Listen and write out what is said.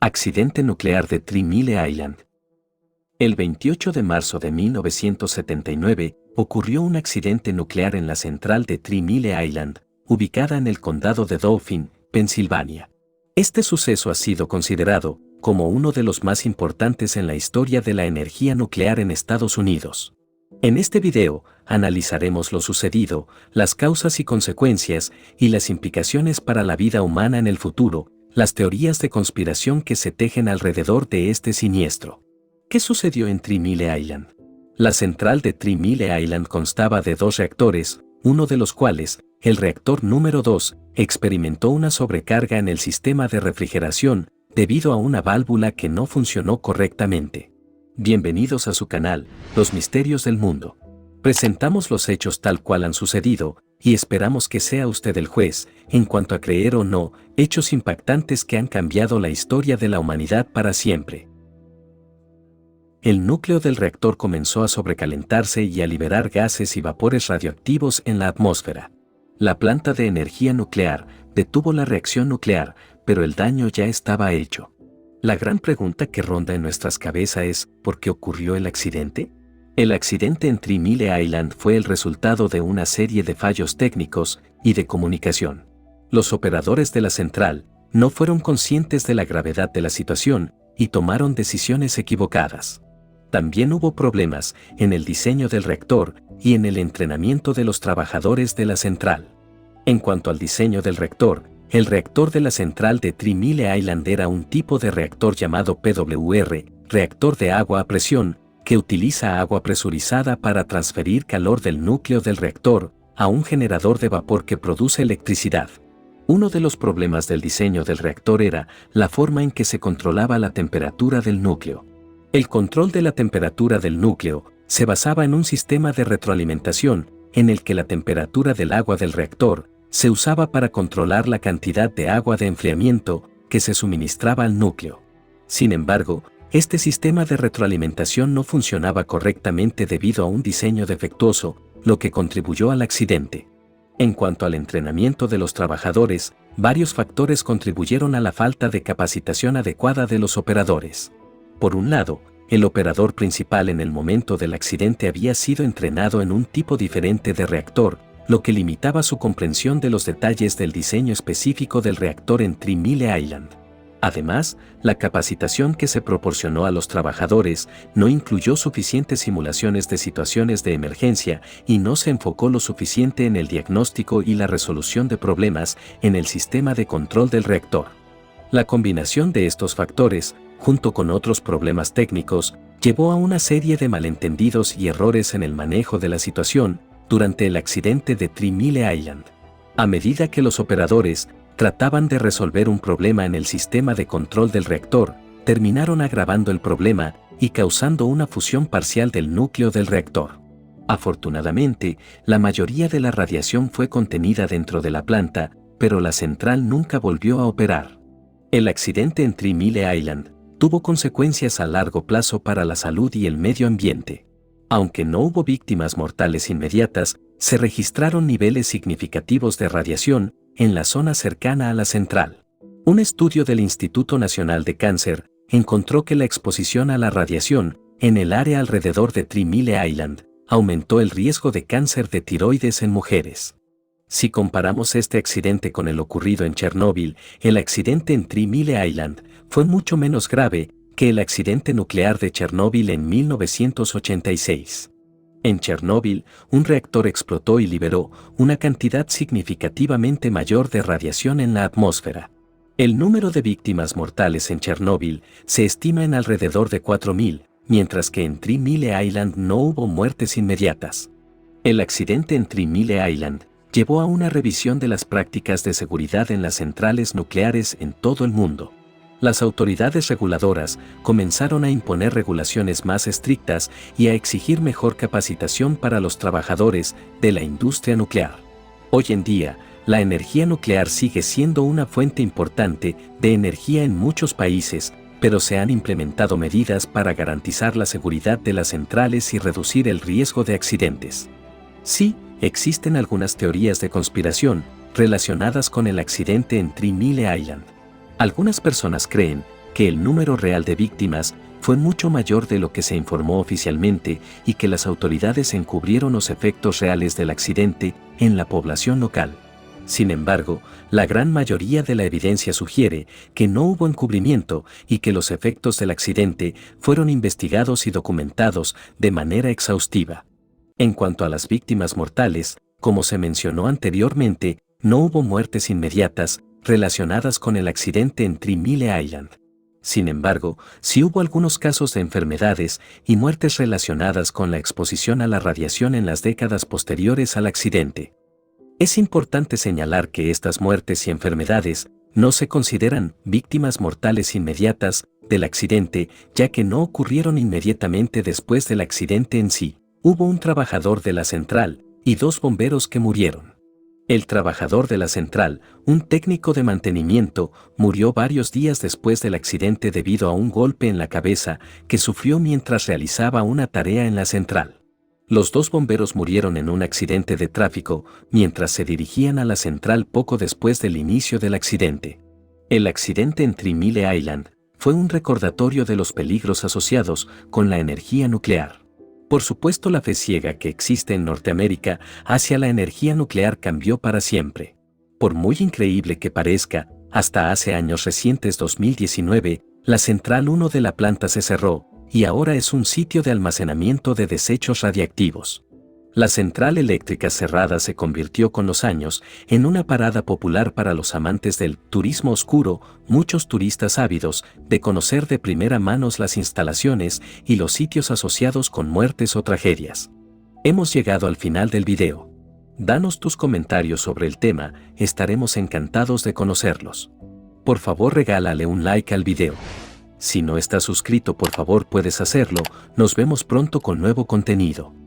Accidente nuclear de 3 Mile Island. El 28 de marzo de 1979 ocurrió un accidente nuclear en la central de 3 Mile Island, ubicada en el condado de Dauphin, Pensilvania. Este suceso ha sido considerado como uno de los más importantes en la historia de la energía nuclear en Estados Unidos. En este video, analizaremos lo sucedido, las causas y consecuencias, y las implicaciones para la vida humana en el futuro, las teorías de conspiración que se tejen alrededor de este siniestro. ¿Qué sucedió en 3 Mile Island? La central de 3 Mile Island constaba de 2 reactores, uno de los cuales, el reactor número 2, experimentó una sobrecarga en el sistema de refrigeración debido a una válvula que no funcionó correctamente. Bienvenidos a su canal, Los Misterios del Mundo. Presentamos los hechos tal cual han sucedido, y esperamos que sea usted el juez, en cuanto a creer o no, hechos impactantes que han cambiado la historia de la humanidad para siempre. El núcleo del reactor comenzó a sobrecalentarse y a liberar gases y vapores radioactivos en la atmósfera. La planta de energía nuclear detuvo la reacción nuclear, pero el daño ya estaba hecho. La gran pregunta que ronda en nuestras cabezas es, ¿por qué ocurrió el accidente? El accidente en 3 Mile Island fue el resultado de una serie de fallos técnicos y de comunicación. Los operadores de la central no fueron conscientes de la gravedad de la situación y tomaron decisiones equivocadas. También hubo problemas en el diseño del reactor y en el entrenamiento de los trabajadores de la central. En cuanto al diseño del reactor, el reactor de la central de 3 Mile Island era un tipo de reactor llamado PWR, reactor de agua a presión, que utiliza agua presurizada para transferir calor del núcleo del reactor a un generador de vapor que produce electricidad. Uno de los problemas del diseño del reactor era la forma en que se controlaba la temperatura del núcleo. El control de la temperatura del núcleo se basaba en un sistema de retroalimentación en el que la temperatura del agua del reactor se usaba para controlar la cantidad de agua de enfriamiento que se suministraba al núcleo. Sin embargo, este sistema de retroalimentación no funcionaba correctamente debido a un diseño defectuoso, lo que contribuyó al accidente. En cuanto al entrenamiento de los trabajadores, varios factores contribuyeron a la falta de capacitación adecuada de los operadores. Por un lado, el operador principal en el momento del accidente había sido entrenado en un tipo diferente de reactor, lo que limitaba su comprensión de los detalles del diseño específico del reactor en 3 Mile Island. Además, la capacitación que se proporcionó a los trabajadores no incluyó suficientes simulaciones de situaciones de emergencia y no se enfocó lo suficiente en el diagnóstico y la resolución de problemas en el sistema de control del reactor. La combinación de estos factores, junto con otros problemas técnicos, llevó a una serie de malentendidos y errores en el manejo de la situación durante el accidente de 3 Mile Island. A medida que los operadores trataban de resolver un problema en el sistema de control del reactor, terminaron agravando el problema y causando una fusión parcial del núcleo del reactor. Afortunadamente, la mayoría de la radiación fue contenida dentro de la planta, pero la central nunca volvió a operar. El accidente en 3 Mile Island tuvo consecuencias a largo plazo para la salud y el medio ambiente. Aunque no hubo víctimas mortales inmediatas, se registraron niveles significativos de radiación en la zona cercana a la central. Un estudio del Instituto Nacional de Cáncer encontró que la exposición a la radiación en el área alrededor de 3 Mile Island aumentó el riesgo de cáncer de tiroides en mujeres. Si comparamos este accidente con el ocurrido en Chernóbil, el accidente en 3 Mile Island fue mucho menos grave que el accidente nuclear de Chernóbil en 1986. En Chernóbil, un reactor explotó y liberó una cantidad significativamente mayor de radiación en la atmósfera. El número de víctimas mortales en Chernóbil se estima en alrededor de 4.000, mientras que en 3 Mile Island no hubo muertes inmediatas. El accidente en 3 Mile Island llevó a una revisión de las prácticas de seguridad en las centrales nucleares en todo el mundo. Las autoridades reguladoras comenzaron a imponer regulaciones más estrictas y a exigir mejor capacitación para los trabajadores de la industria nuclear. Hoy en día, la energía nuclear sigue siendo una fuente importante de energía en muchos países, pero se han implementado medidas para garantizar la seguridad de las centrales y reducir el riesgo de accidentes. Sí, existen algunas teorías de conspiración relacionadas con el accidente en 3 Mile Island. Algunas personas creen que el número real de víctimas fue mucho mayor de lo que se informó oficialmente y que las autoridades encubrieron los efectos reales del accidente en la población local. Sin embargo, la gran mayoría de la evidencia sugiere que no hubo encubrimiento y que los efectos del accidente fueron investigados y documentados de manera exhaustiva. En cuanto a las víctimas mortales, como se mencionó anteriormente, no hubo muertes inmediatas relacionadas con el accidente en 3 Mile Island. Sin embargo, sí hubo algunos casos de enfermedades y muertes relacionadas con la exposición a la radiación en las décadas posteriores al accidente. Es importante señalar que estas muertes y enfermedades no se consideran víctimas mortales inmediatas del accidente, ya que no ocurrieron inmediatamente después del accidente en sí. Hubo un trabajador de la central y 2 bomberos que murieron. El trabajador de la central, un técnico de mantenimiento, murió varios días después del accidente debido a un golpe en la cabeza que sufrió mientras realizaba una tarea en la central. Los 2 bomberos murieron en un accidente de tráfico mientras se dirigían a la central poco después del inicio del accidente. El accidente en 3 Mile Island fue un recordatorio de los peligros asociados con la energía nuclear. Por supuesto, la fe ciega que existe en Norteamérica hacia la energía nuclear cambió para siempre. Por muy increíble que parezca, hasta hace años recientes 2019, la central 1 de la planta se cerró, y ahora es un sitio de almacenamiento de desechos radiactivos. La central eléctrica cerrada se convirtió con los años en una parada popular para los amantes del turismo oscuro, muchos turistas ávidos de conocer de primera mano las instalaciones y los sitios asociados con muertes o tragedias. Hemos llegado al final del video. Danos tus comentarios sobre el tema, estaremos encantados de conocerlos. Por favor, regálale un like al video. Si no estás suscrito, por favor puedes hacerlo. Nos vemos pronto con nuevo contenido.